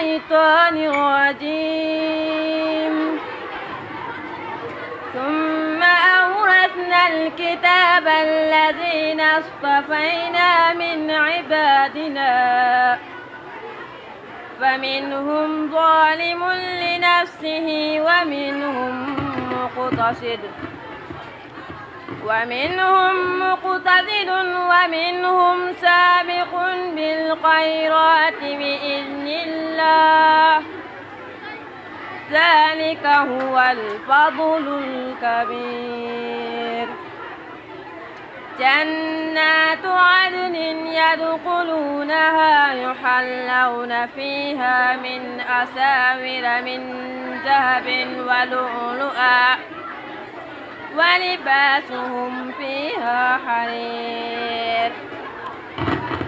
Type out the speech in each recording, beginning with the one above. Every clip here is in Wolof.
الشيطان الرجيم ثم أورثنا الكتاب الذين اصطفينا من عبادنا فمنهم ظالم لنفسه ومنهم مقتصد ومنهم سابق بالخيرات بإذن الله ذلك هو الفضل الكبير جنات عدن يدخلونها يحلون فيها من أساور من ذهب ولؤلؤا ولباسهم فيها حرير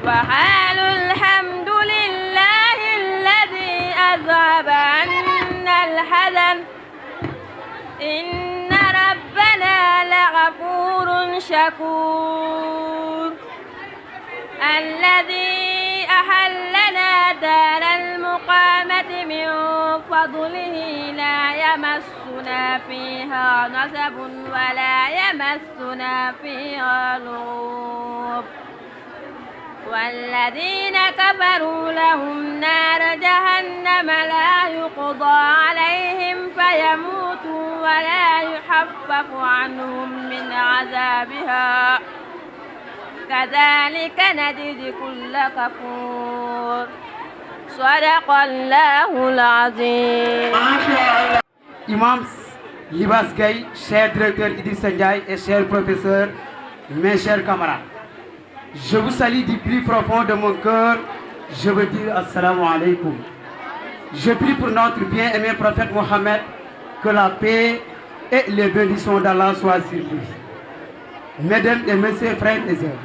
وقالوا الحمد لله الذي أذهب عنا الحزن إن ربنا لغفور شكور الذي أحلنا دار المقامة من فضله لا يمسنا فيها نصب ولا يمسنا فيها لغوب والذين كفروا لهم نار جهنم لا يقضى عليهم فيموتوا ولا يخفف عنهم من عذابها كذلك نجزي كل كفور صدق الله العظيم. Imams Libas Gaye, cher directeur Idrissa Ndiaye et chers professeurs, mes chers camarades, je vous salue du plus profond de mon cœur. Je veux dire assalamu alaikum. Je prie pour notre bien-aimé prophète Mohammed que la paix et les bénédictions d'Allah soient sur lui. Mesdames et messieurs, frères et sœurs,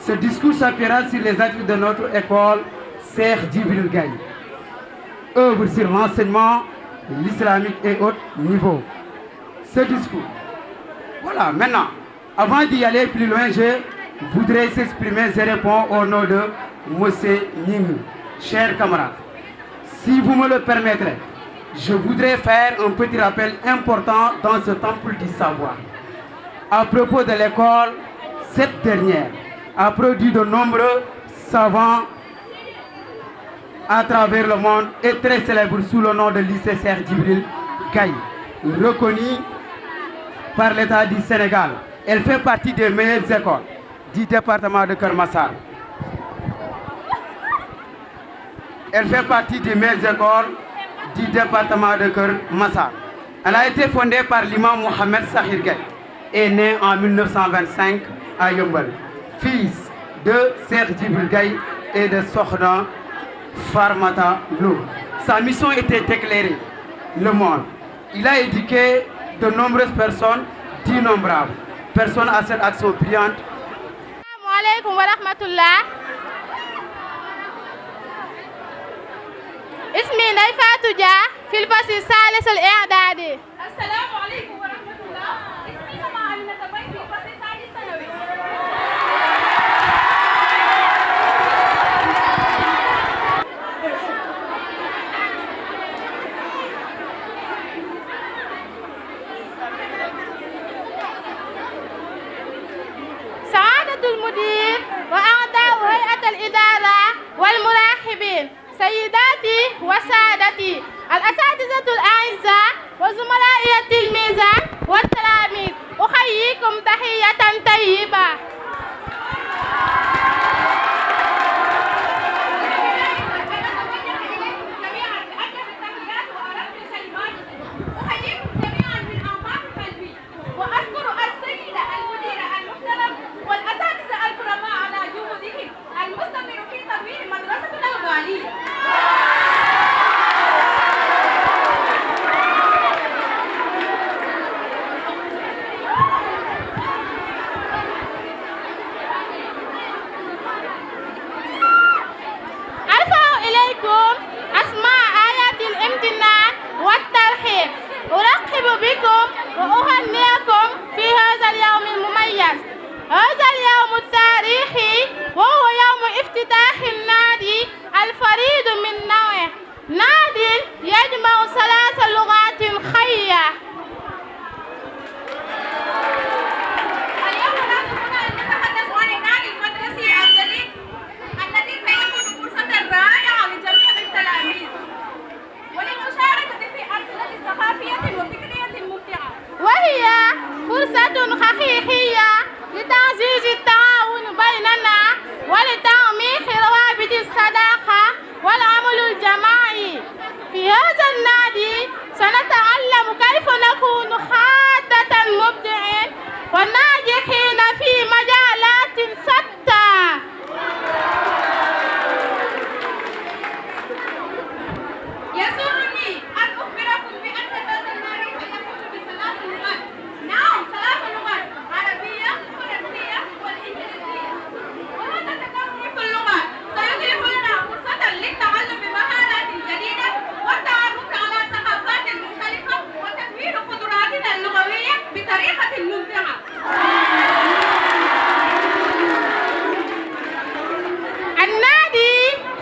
ce discours s'appuiera sur les actes de notre école CHEIKH JIBRIL Gaye, œuvre sur l'enseignement l'islamique et haut niveau. Ce discours. Voilà, maintenant, avant d'y aller plus loin, je voudrais s'exprimer et répondre au nom de M. Ning. Chers camarades, si vous me le permettrez, je voudrais faire un petit rappel important dans ce temple du savoir. À propos de l'école, cette dernière a produit de nombreux savants à travers le monde et très célèbre sous le nom de lycée CHEIKH JIBRIL Gaye, reconnu par l'État du Sénégal. Elle fait partie des meilleures écoles du département de Keur Massar. Elle fait partie des meilleures écoles du département de Keur Massar. Elle a été fondée par l'imam Mohamed Sahir Gaye et né en 1925 à YEUMBEUL, fils de CHEIKH JIBRIL Gaye et de Sokhna Farmata Lo. Sa mission était d'éclairer le monde. Il a éduqué de nombreuses personnes, d'innombrables personnes à cette action brillante. Assalamu alaikum wa rahmatullah. اسمي نيفات جا في الفصل الثالث الإعدادي. السلام عليكم ورحمة الله. اسمي نما أمينة بي في الفصل الثالث ثانوي. سعادة المدير وأعضاء هيئة الإدارة والمراقبين، سيداتي وسادتي الأساتذة الأعزاء وزملائي التلميذات والتلاميذ، أحييكم تحية طيبة. وأشكر السيدة المديرة المحترم والأساتذة الكرماء على جهودهم المستمر في تطوير مدرستنا الغالية.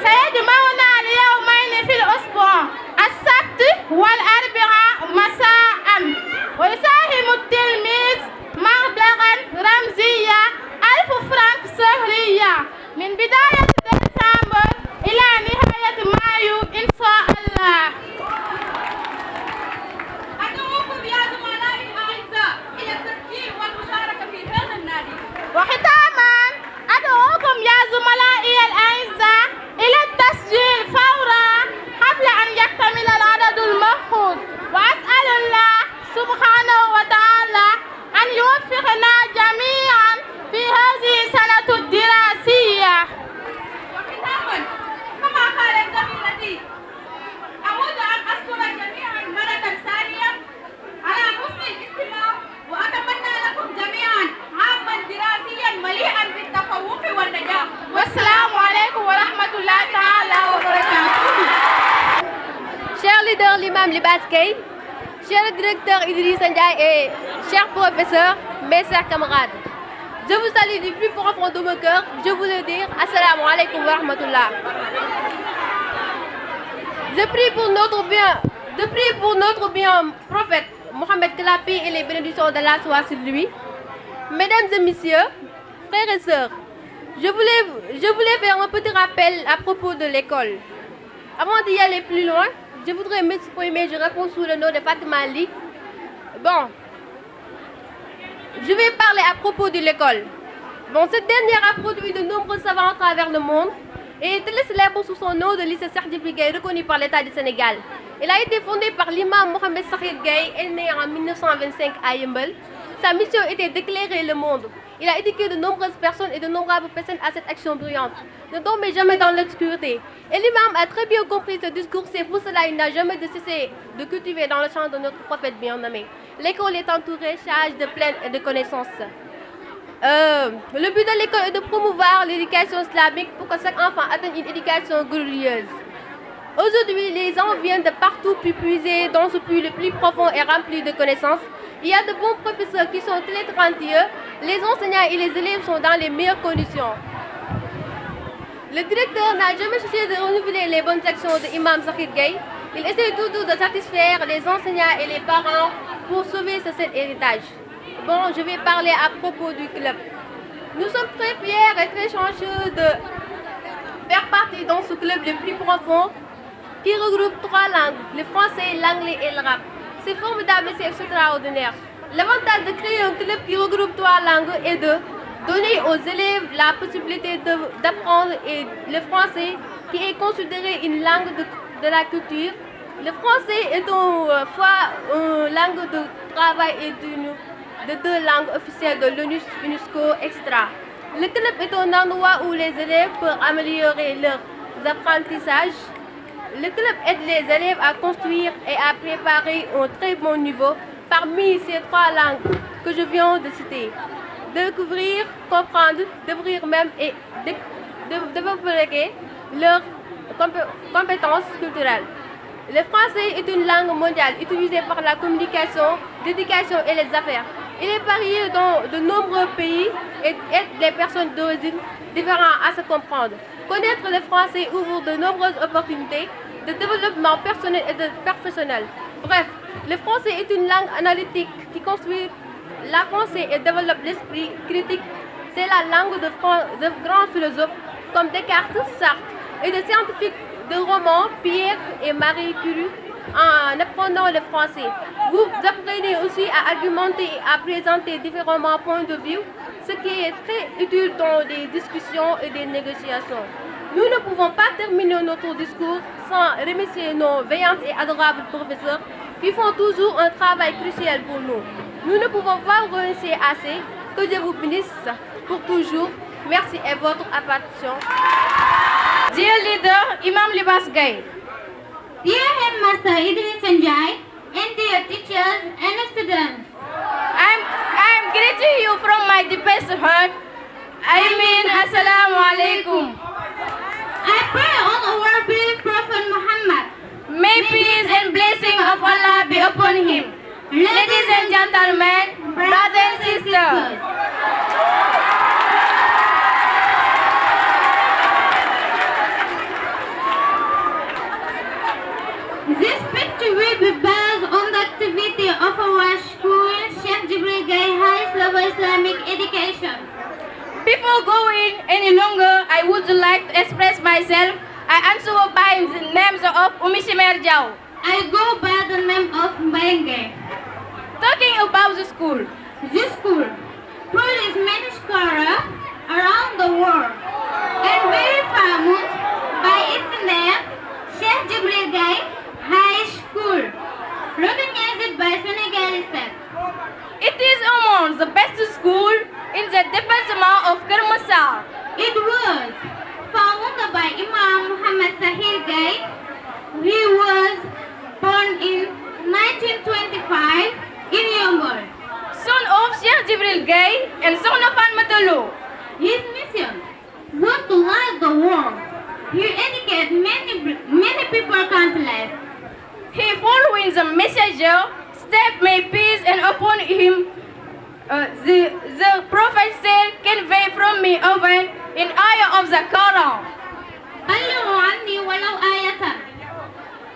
سيجمعنا اليومين في الأسبوع السبت والأربعاء مساء ويساهم التلميذ مبلغا رمزيا 1000 فرنك شهريا من بداية ديسمبر إلى نهاية مايو إن شاء الله. أدعوكم يا زملائي الأعزاء إلى التفكير والمشاركة في هذا النادي. وختاما أدعوكم يا زملائي الأعزاء إلى التسجيل فورا قبل أن يكتمل العدد المفقود، وأسأل الله سبحانه وتعالى أن يوفقنا جميعا في هذه السنة الدراسية. وختاما كما قالت زميلتي أود أن أشكر جميعا مرة ثانية على حسن الاستماع، وأتمنى لكم جميعا عاما دراسيا مليئا بالتفوق والنجاح. والسلام عليكم ورحمة الله تعالى وبركاته. Cher leader l'imam Libas Gaye, cher directeur Idriss Ndiaye et chers professeurs, mes chers camarades, je vous salue du plus profond de mon cœur. Je voulais dire Assalamu alaikum wa rahmatullah. Je prie pour notre bien prophète Mohammed, que la paix et les bénédictions d'Allah soient sur lui. Mesdames et messieurs, frères et sœurs, je voulais faire un petit rappel à propos de l'école. Avant d'y aller plus loin, je voudrais m'exprimer, je réponds sous le nom de Fatima Ali. Bon, je vais parler à propos de l'école. Bon, cette dernière a produit de nombreux savants à travers le monde et est très célèbre sous son nom de lycée Cheikh Gaye, reconnu par l'État du Sénégal. Elle a été fondée par l'imam Mohamed Sakhir Gaye, est né en 1925 à YEUMBEUL. Sa mission était d'éclairer le monde. Il a éduqué de nombreuses personnes et de nombreuses personnes à cette action brillante. Ne tombez jamais dans l'obscurité. Et l'imam a très bien compris ce discours, c'est pour cela qu'il n'a jamais cessé de cultiver dans le champ de notre prophète bien-aimé. L'école est entourée, charge de plaines et de connaissances. Le but de l'école est de promouvoir l'éducation islamique pour que chaque enfant atteigne une éducation glorieuse. Aujourd'hui, les gens viennent de partout pour puiser dans ce puits le plus profond et rempli de connaissances. Il y a de bons professeurs qui sont très talentueux. Les enseignants et les élèves sont dans les meilleures conditions. Le directeur n'a jamais cherché de renouveler les bonnes actions de l'imam Sakhir Gaye. Il essaie toujours de satisfaire les enseignants et les parents pour sauver cet héritage. Bon, je vais parler à propos du club. Nous sommes très fiers et très chanceux de faire partie dans ce club le plus profond qui regroupe 3 langues, le français, l'anglais et l'arabe. C'est formidable et c'est extraordinaire. L'avantage de créer un club qui regroupe 3 langues est de donner aux élèves la possibilité d'apprendre le français qui est considéré une langue de la culture. Le français est une langue de travail et de 2 langues officielles de l'UNESCO extra. Le club est un endroit où les élèves peuvent améliorer leurs apprentissages. Le club aide les élèves à construire et à préparer un très bon niveau parmi ces 3 langues que je viens de citer. Découvrir, comprendre, découvrir même et développer leurs compétences culturelles. Le français est une langue mondiale utilisée par la communication, l'éducation et les affaires. Il est varié dans de nombreux pays et aide les personnes d'origine différentes à se comprendre. Connaître le français ouvre de nombreuses opportunités de développement personnel et professionnel. Bref, le français est une langue analytique qui construit la pensée et développe l'esprit critique. C'est la langue de grands philosophes comme Descartes, Sartre et de scientifiques de romans, Pierre et Marie Curie. En apprenant le français, vous apprenez aussi à argumenter et à présenter différents points de vue, ce qui est très utile dans des discussions et des négociations. Nous ne pouvons pas terminer notre discours sans remercier nos veillants et adorables professeurs qui font toujours un travail crucial pour nous. Nous ne pouvons pas vous remercier assez. Que Dieu vous bénisse pour toujours. Merci et votre attention. Dear leader, Imam Libas Gaye. Dear Headmaster Idriss Ndiaye, and dear teachers and students, I am greeting you from my deepest heart. I mean, Assalamu alaikum. I pray on our beloved Prophet Muhammad. May peace and blessing of Allah be upon him. Ladies and gentlemen, brothers and sisters. would like to express myself. I answer by the names of Umishimer Jau. I go by the name of Mbenge. Talking about the school. This school produces many scholars around the world and very famous by its name, Cheikh Jibril Gaye High School, recognized by Senegalese state. It is among the best school in the department of Kermassar. It was founded by Imam Muhammad Sahir Gaye. He was born in 1925 in YEUMBEUL. Son of Cheikh Jibril Gaye and son of Matalo. His mission was to light the world. He educated many people countless. He following the messenger, step may peace and upon him. The prophet said, convey from me open in ayah of the Quran. بلغوا عني ولو آية.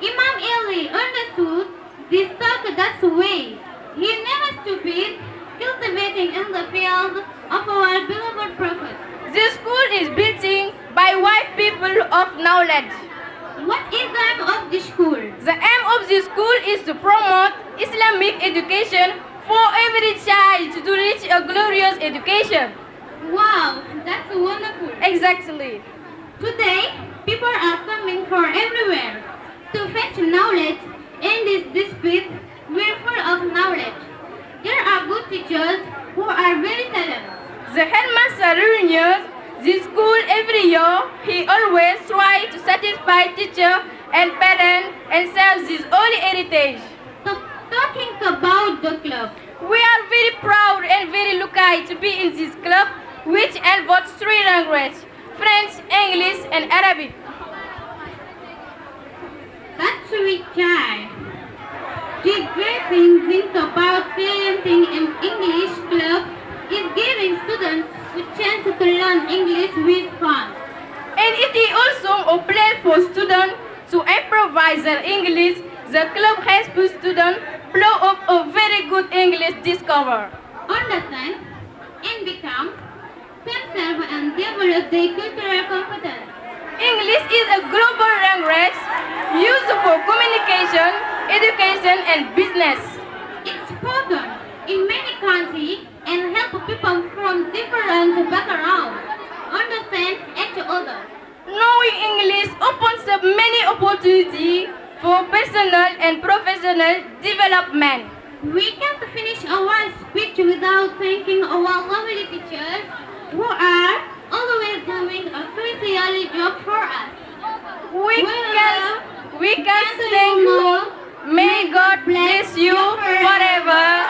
Imam Ali understood this talk that way. He never stupid, cultivating in the field of our beloved prophet. This school is built by white people of knowledge. What is the aim of the school? The aim of the school is to promote Islamic education for every child to reach a glorious education. Wow, that's wonderful. Exactly. Today, people are coming from everywhere to fetch knowledge. In this district, we're full of knowledge. There are good teachers who are very talented. The headmaster renews the school every year. He always tries to satisfy teacher and parents and serve this holy heritage. Talking about the club, we are very proud and very lucky to be in this club, which involves 3 languages, French, English, and Arabic. That's sweet child. The great thing about parenting in English club is giving students a chance to learn English with fun. And it is also a place for students to improvise their English. The club helps students blow up a very good English discover. Understand and become themselves and develop their cultural competence. English is a global language used for communication, education, and business. It's spoken in many countries and help people from different backgrounds understand each other. Knowing English opens up many opportunities for personal and professional development. We can't finish our speech without thanking our lovely teachers who are always doing a crucial job for us. We can thank you. May God bless you forever.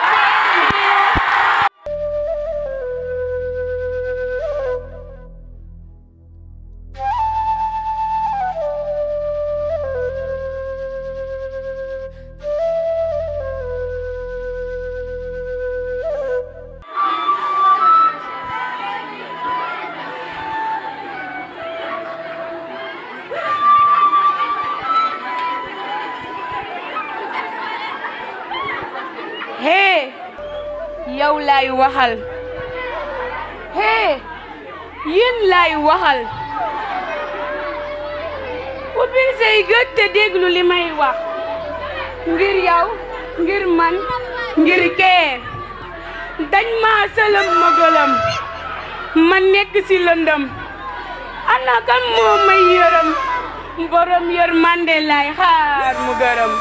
Hey, yow laay waxal. Hey, yéen laay waxal. Ubbil say gët te déglu li may wax. Ngir yow, ngir man, ngir kee. Dañ ma sëlëm ma gëlëm. Ma nekk ci lëndëm. Ana kan moo may yërëm. Borom yërmande laay xaar mu gërëm.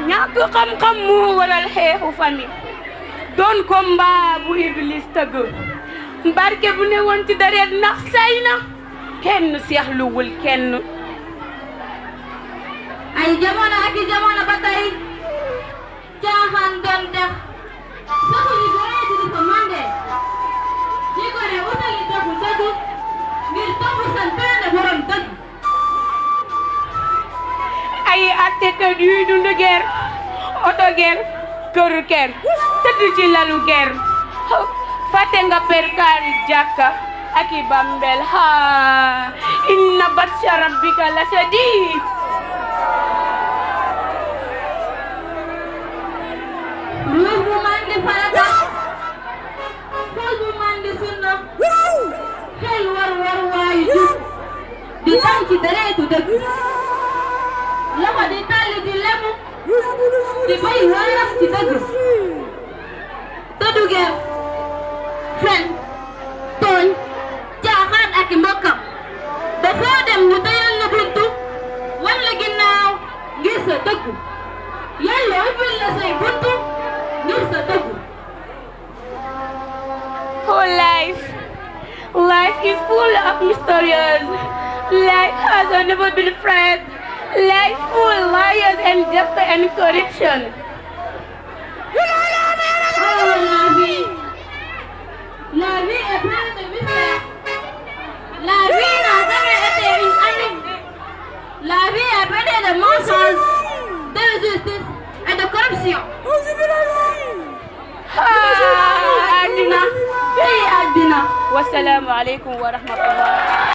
ñàkk xam-xam moo waral xeexu famille doon combat bu iblis tëgg barke bu ne woon ci dareet ndax say na kenn seexluwul kenn ay jamono ak i jamono ba tey caaxaan doon def saxu yi gore di ko mande di gore utali bu dëgg ngir topp santaane borom dëgg. ay attekat yuy dund guerre oto guerre këru guerre tëdd ci lalu guerre fàtte nga perkaal jàkka ak i bambel ha inna batsha rabbika la shadid. ruux bu mandi farata xol bu mandi sunna xel war waayu jub di taw ci deretu dëgg loxo di tàlli di lemu di bay wàllam ci dëgg tëddu geer fen tooñ caaxaan ak i mbokkam ba foo dem ñu tëyal la buntu wan la ginnaaw ngir sa dëgg yàlla ubbil la say buntu ngir sa dëgg. Oh, life is full of mysterious. Life has never been friend. Life full of liars and justice and corruption. Oh, la vie est pleine de mystères. La vie n'a jamais été une année. La vie est pleine de mensonges, d'injustice et de corruption. àddina tey àddina. wasalaamu aleykum wa rahmatullah.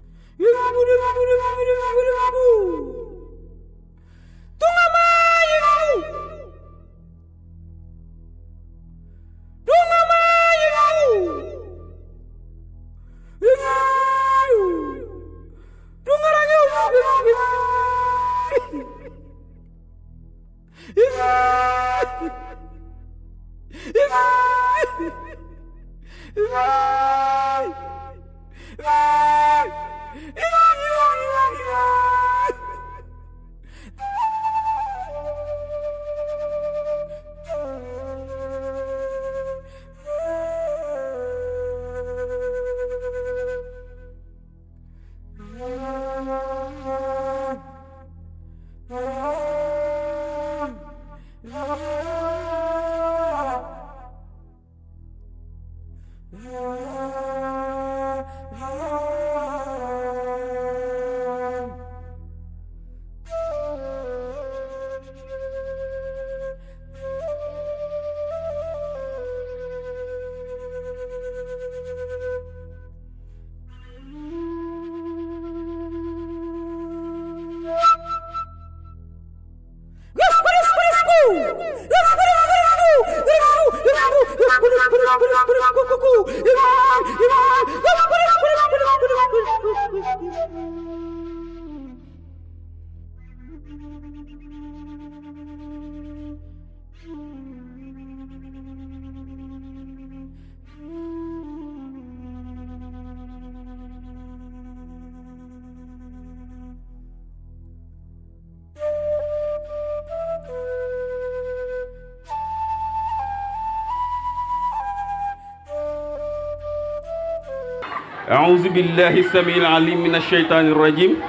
أعوذ بالله السميع العليم من الشيطان الرجيم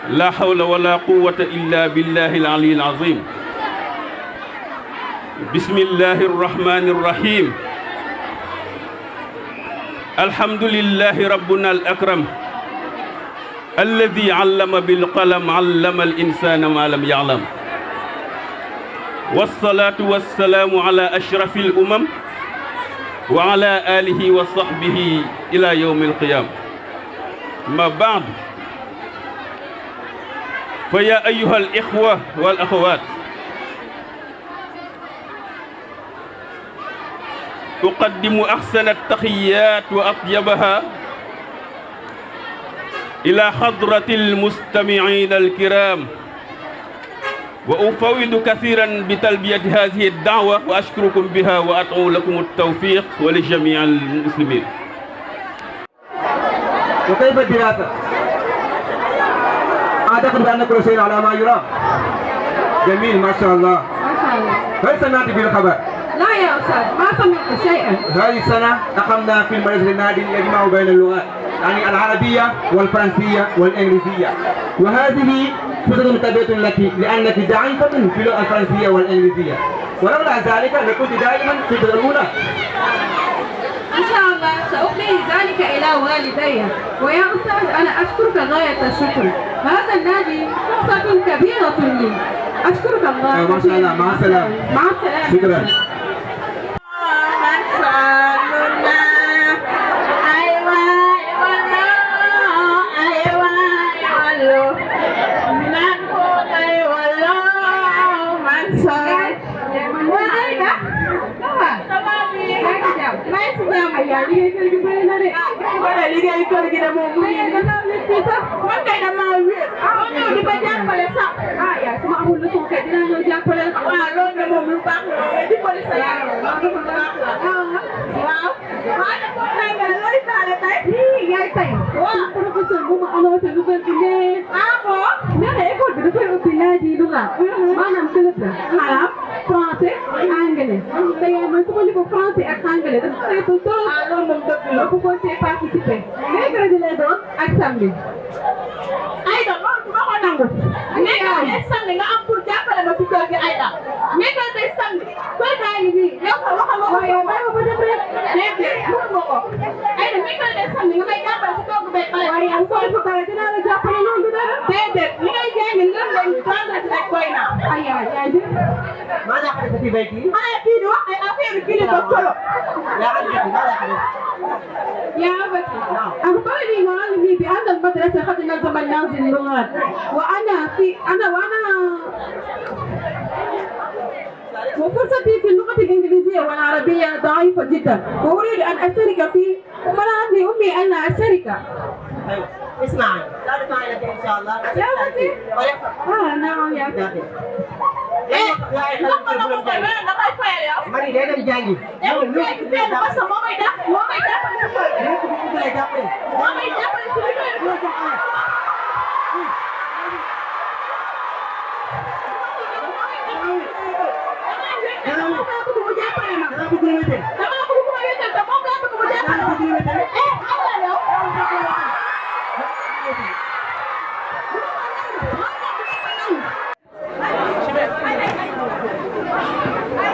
لا حول ولا قوة إلا بالله العلي العظيم بسم الله الرحمن الرحيم الحمد لله ربنا الأكرم الذي علم بالقلم علم الإنسان ما لم يعلم والصلاة والسلام على أشرف الأمم وعلى آله وصحبه إلى يوم القيامة ما بعد فيا أيها الإخوة والأخوات أقدم أحسن التحيات وأطيبها إلى حضرة المستمعين الكرام وأفوض كثيرا بتلبية هذه الدعوة وأشكركم بها وأدعو لكم التوفيق ولجميع المسلمين. وكيف الدراسة؟ أعتقد بأن كل شيء على ما يرام. جميل ما شاء الله. ما شاء الله. هل سمعت بالخبر؟ لا يا أستاذ ما سمعت شيئا. هذه السنة أقمنا في المدرسة النادي يجمع بين اللغات يعني العربية والفرنسية والإنجليزية وهذه فرصة متبادلة لك لأنك ضعيفة في اللغة الفرنسية والإنجليزية ولولا ذلك لكنت دائما في الأولى. إن شاء الله سأخلي ذلك إلى والدي. ويا أستاذ أنا أشكرك غاية الشكر. هذا النادي فرصة كبيرة لي. أشكرك الله. ما شاء الله. مع السلامة. مع السلامة. شكرا. Français, anglais. D'ailleurs, moi, je suis français et anglais. Donc, c'est tout ça. Alors, vous pouvez participer. Mercredi les autres, ak samedi. Aïda, moi, tu vas nangu. Mercredi samedi, nga am pour jàppale ma ci kër gi Aïda. Mercredi samedi, koy gaa ngi nii. Yow sa wax nga ko yow, may ma def rek. Déedéet, mënu ma ko. Aïda, mercredi samedi nga may jàppale ci togg beeg xale. Waaye yow soo ko bare dinaa la jàppale loolu dara. Déedéet, li ngay jàngi lan lañ tànn rek koy naa. Ay yaay. ماذا حدث في بيتي؟ أنا في واحد أخير كذا بطلع. لا أدري ماذا حدث؟ يا أبتي أخبرني معلمي بأن المدرسة قد نظم نازل اللغات وفرصتي في اللغة الإنجليزية والعربية ضعيفة جدا وأريد أن أشترك فيه ومنعني أمي أن لا أشترك. اسمعي سأدفع لك إن شاء الله. يا أبتي نعم يا أبتي. Mari dia dah janji.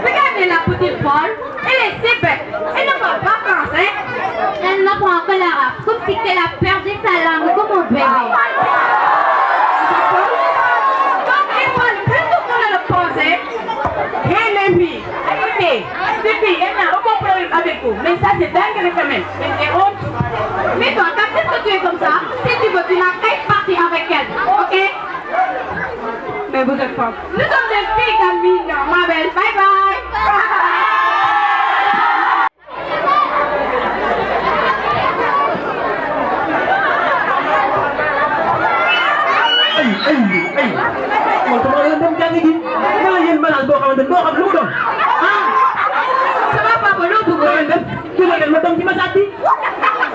Regardez la petite Paul, elle est si bête, elle ne parle pas français. Elle n'apprend que l'arabe, comme si elle a perdu sa langue comme un bébé. Donc elle parle plutôt que le français. Hé les filles, écoutez, ces filles, elles n'ont aucun problème avec vous, mais ça c'est dingue quand même, c'est honte. Mais toi, quand est-ce que tu es comme ça? Si tu veux, tu n'as qu'à partir avec elle, ok? Mais vous êtes fort. Nous sommes des filles gamines, ma belle, bye bye. Sama papa loo bëggoon def. Dimbali ma dem ci ma sàcc.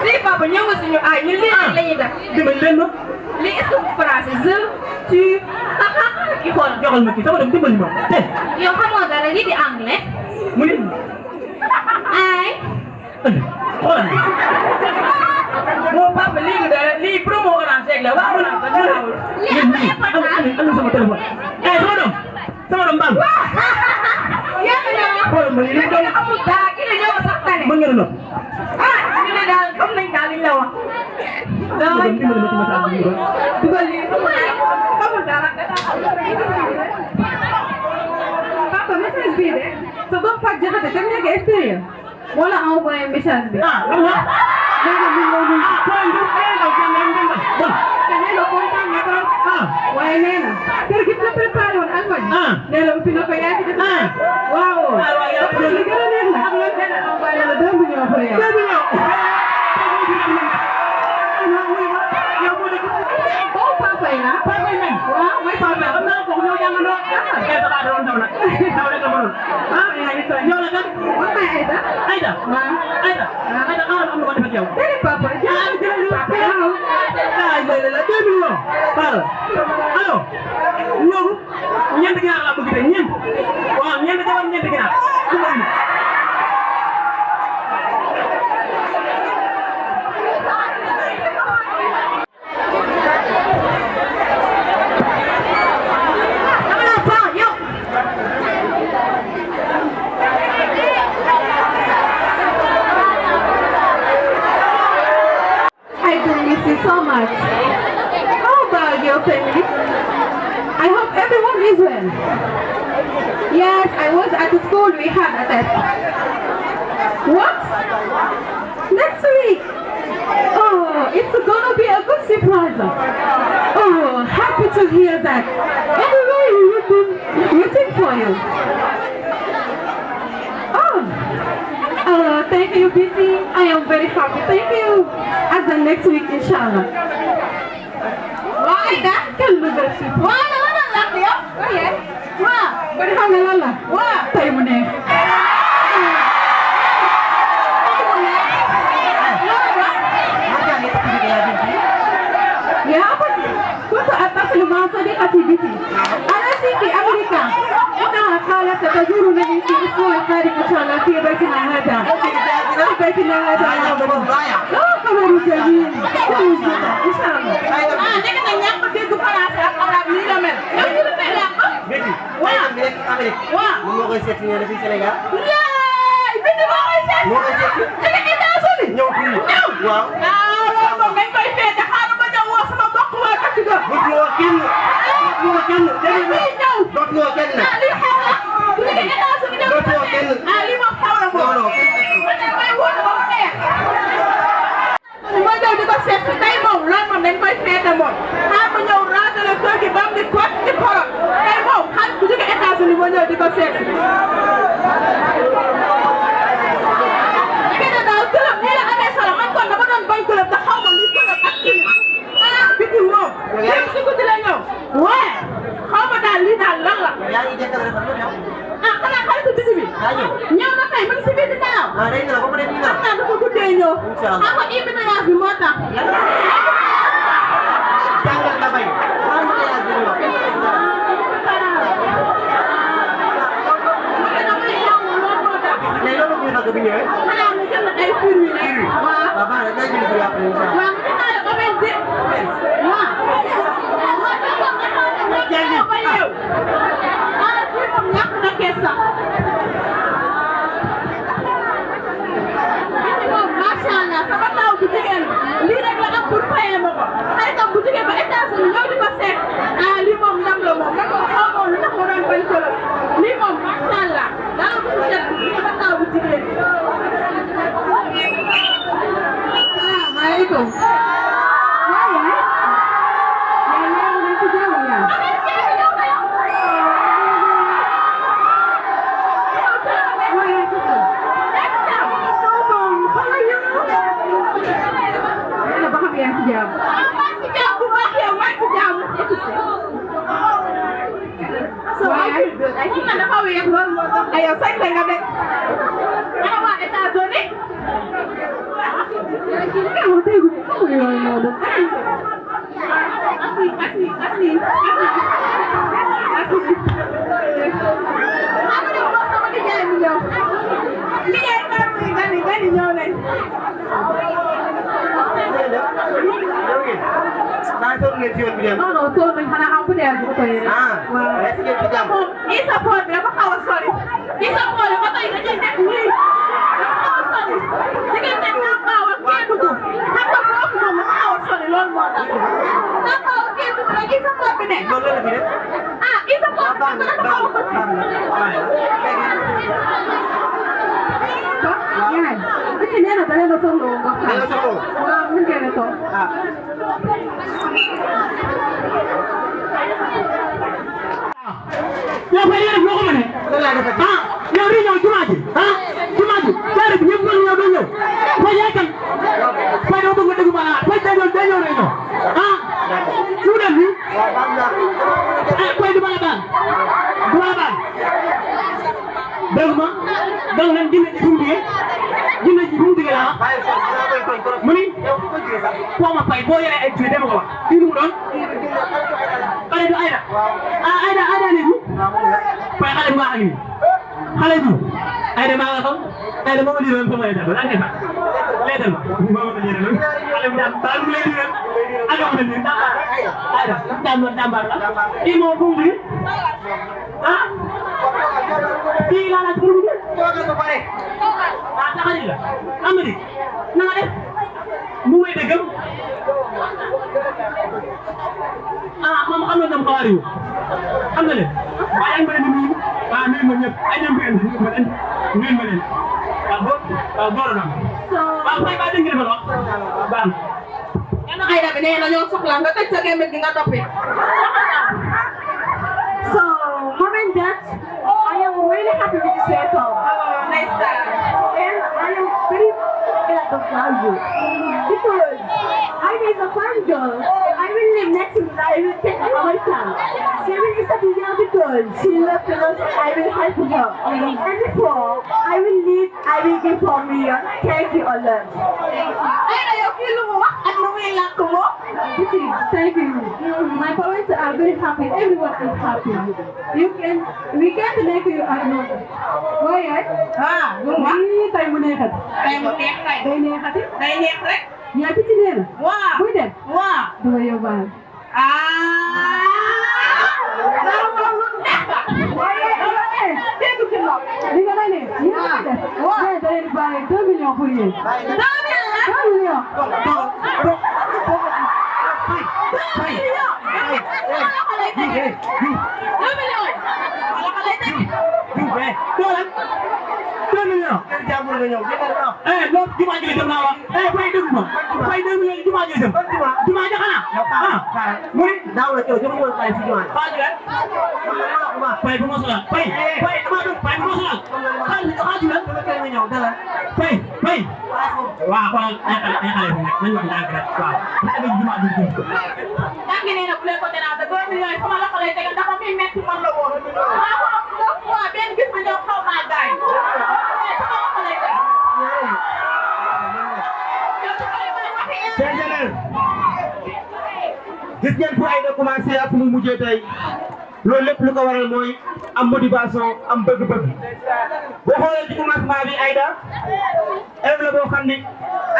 Si papa ñëw nga suñu ay ñun lii la ñuy def. Dimbali leen ma. Lii est-ce que français je tu Ki xool joxal ma kii sama dem dimbali ma. Yow xamoo dara lii di anglais. Mu ne. Ay. Xoolal bi. Moo papa lii promo orange rek la waaw wala ba garaawul. Lii am na importance. Am sama téléphone. Sama doom baal. yaa ngi ñëw. Xoolal ma lii Kii amul dara kii la ñëw sax tane. mën nga la ñu ne daal comme nañ daal liñ la wax. dimbali ma ci ma sàcc bi. dugal lii amul dara. Papa message bii de sa doom Fatou Diakhaté dem nekk extérieur wala envoyé message bi. Ah lan la. léegi ñu ngi lay nuyu. Xoolal bi daw jàngale ngeen bon. te nee na kontaan na trop. waaye nee na kër gi nga préparé woon almaj. nee na ubbi na ko yaa ngi def. waaw. li gën a neex nag. nee na envoyé la 2 millions pour yow. 2 millions. Oh papa yi ah. Papa yi même. waaw mooy papa. Xam naa ko ñoo jàngandoo. Sa baa doon daw nag. Daw rek la mënoon. Yow la kan. man maay Aïda. Aïda. waaw. Aïda. Aïda xaaral am na ko def ak yow. déedéet papa. jërëjëf papa waaw. la 2 millions. Xaaral. allo. ñoom ñeent ginaar laa bëgg de ñeent. waaw ñeent jabar ñeent ginaar. miss you so much. How about your family? I hope everyone is well. Yes, I was at the school. We had a test. What? Next week? Oh, it's gonna be a good surprise. Oh, happy to hear that. Everybody will be waiting for you. Oh, thank you, Biti. I am very happy. Thank you. At the next week, inshallah. Why that? Can you go to? Why not? Oh yeah. Why? But how long? Why? Time on it. Ya apa sih? Kutu atas lumasa di activity. Ada sih di Amerika. Kita kala kita JOURNEE di sekolah tadi inshallah di Baitul Hada. Baitul Hada. Oh, kamu jadi. Inshallah. Dia kena nyampe dia tu panas Arab ni lah men. Yang ni lebih lah. Beti. Wah. Amerika. Wah. Mau ke sini di Senegal? Ya, itu mau ke sini. Mau ke sini. Kita asal ni. Nyok. Wah. Kalau main kau itu dah harus sama bokku aku juga. Bokku kenn. Jadi nyok. Bokku kenn. Ali hawa. Kita kita asal kita. Bokku kenn. Ali mau hawa mo. No. Macam main buat apa ni? Mau jauh di pasir kita mau lawan main kau itu mau. Apa jauh rasa le kau di bawah di kuat di korak. Kita mau kan juga kita asal ni mau jauh di pasir. Kita dah tahu ni lah ada salah macam mana pun orang bantu lah tahu mana itu lah takkin. Bikin mau. Yang suku telanya. Wah. Kau pada lihat lala. Yang ini kan ada apa? Kalau kau itu bising. Ayo. Nyawa nak main mesti bising tau. Ada ini lah, kau pada ini lah. Aku tu kuda nyo. Aku ini nak di mata. Jangan tak baik. Kamu yang dulu. Nelo lu punya kebini eh? Mana mungkin nak air puri ni? Wah. Bapa ada jadi beri apa ni? Wah, kita ada apa benda? Wah. Jangan apa you? Aku nak nak kisah. Masyaallah, sama tahu bujigen. Li rek la am pour fayé mako. Ay tam bujigen ba États-Unis ñoo di ko sét. Ah li mom ndam la mom. Nako xamoo lu tax mo doon bañ ko la. Li mom masyaallah. Dara bu sét sama taw bujigen. Assalamualaikum. Ya ya. Ya ya udah ci jamu ya. Yang sejam. Sejam buat yang macam sejam. So I think ada apa yang belum? Ayo saya nggak. Apa États-Unis? Kamu tahu aku yang mau. Asli. Aku dah buat sama dia ni yo. Dia gani nyolen. Saya tu ni tuan dia. No, tuan ni hana apa dia aku tu. Wah. Esok kita. Isa pun dia pakai sorry. Isa pun dia pakai ini jadi ni. Sorry. Jika kita nak bawa ke tu, apa problem mau bawa sorry lon mau. Nak bawa ke tu lagi sama apa ni? Boleh lebih deh. Isa pun. Yan. Kasi nena tala na solo. Nena solo. Wala mun kaya to. Ya bari na ko man. Wala na pa. Ya ri ñoo jumaji. Jumaji. Dara bi ñepp ñoo do ñew. Ko ya kan. Ko do bëgg dëgg bala. Ko day do dañu reño. Ñu dem ni. Wa bam na. Ko du bala ban. Du bala ban. Dama dang nan dina ci bundié. Dina ci bundié la. Muni ko ma fay bo yere ay ci dem ko wax. Ki mu doon? Xale du Aïda. Aïda ni du. Fay xale bu baax ni. Xale du. Aïda ma nga xam. Aïda mo di doon sama Aïda. Lan nga fa. Lédal ma. Mo ma di doon. Xale bu dam bal mu lay di doon. Aga ma ni dam. Aïda dambar la. Ki mo bu ndi. Fii laa laaj pour mu dee. Toogal ba pare. Taxali la. Amady na nga def. mu may dëggam. moom xam nga tam xawaar yu xam nga leen waaye yaa ngi ma leen di nuyu nuyu ma ñëpp ay ñoom benn nuyu ma leen waaw góor na waaw fay ba dégg nga wax baax na ay rabi nee na ñoo soxla nga tëj sa gémmiñ gi nga noppi. So, mom and dad, I am really happy with this settle. Nice. And I am very glad of you because I is a fun girl. I will live next to her. I will take her my son. She will is a video because she loves us. I will help her. And before I will leave, I will give her million. Thank you all. Thank you. My parents are very happy. Everyone is happy. We can't make you know. Why? Time mu neexat. Day neex rek. Yaa ci neena. Waaw. Bu dem. Waaw. Dama yóbbaale. Li nga may ne. Waaw. Da leen bàyyi 2 millions pour yéen. 2 millions. loolu jumaa ji dem naa wax fay dégg ma fay 2 millions jumaa ji dem jumaa ji xanaa muy daaw la yow jëma woon fay si jumaa fay bu ma soxla fay dama doon fay bu ma soxla xaaju la fay waaw kon ay xale nañ wax ndànk rek waaw ay jumaa ji dem Dangi nee na bu leen ko déranger 2 millions sama loxo lay tegal ndax mi metti man la woon waaw benn gis ma ñëw xaw maa gaañ sama loxo lay tegal gis ngeen fu Aïda commencé ak fu mu mujjee tey loolu lépp lu ko waral mooy am motivation am bëgg-bëgg boo xoolee ci commencement bi Aïda élève la boo xam ne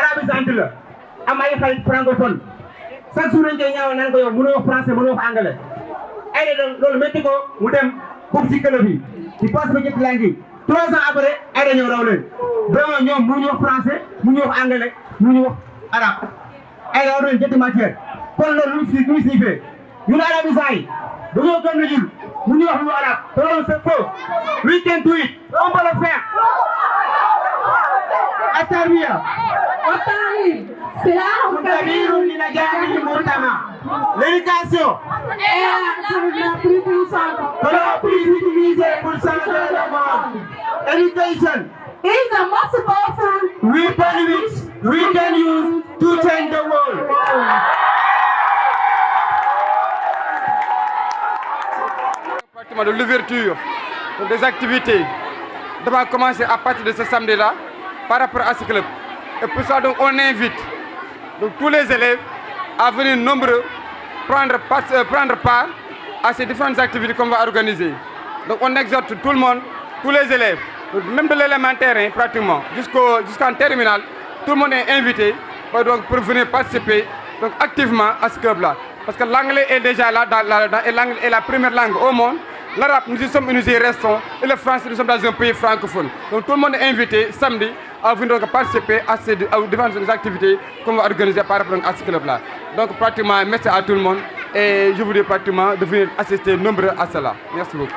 arabisante la am ay xarit francophone chaque jour dañ koy ñaawal naan ko yow mënoo wax français mënoo wax anglais Aïda loolu métti ko mu dem bokk ci club yi ci passe ba ñetti langue yi 3 ans après Aïda ñëw raw leen vraiment ñoom mënuñu wax français mënuñu wax anglais mënuñu wax arabe Aïda raw leen ñetti matière kon loolu lu mu signifie ñun arabisants yi dañoo gëm ne ñun mënuñu wax lu arabe te loolu c'est faux we can do it on peut le faire التربية والتعليم سلاح كبير لنجاح المجتمع. L'éducation est la plus utilisée pour changer le monde. Education is the most powerful weapon which we can use to change the world. De l'ouverture des activités va commencer à partir de ce samedi-là par rapport à ce club. Et pour ça, donc, on invite donc, tous les élèves à venir nombreux prendre part à ces différentes activités qu'on va organiser. Donc on exhorte tout le monde, tous les élèves, même de l'élémentaire hein, pratiquement, jusqu'en terminale, tout le monde est invité pour venir participer donc, activement à ce club-là. Parce que l'anglais est déjà là, et l'anglais est la première langue au monde. L'arabe, nous y sommes, nous y restons. Et le français, nous sommes dans un pays francophone. Donc tout le monde est invité samedi à venir donc, participer à ces différentes activités qu'on va organiser par rapport à ce club-là. Donc pratiquement, merci à tout le monde. Et je vous dis pratiquement de venir assister nombreux à cela. Merci beaucoup.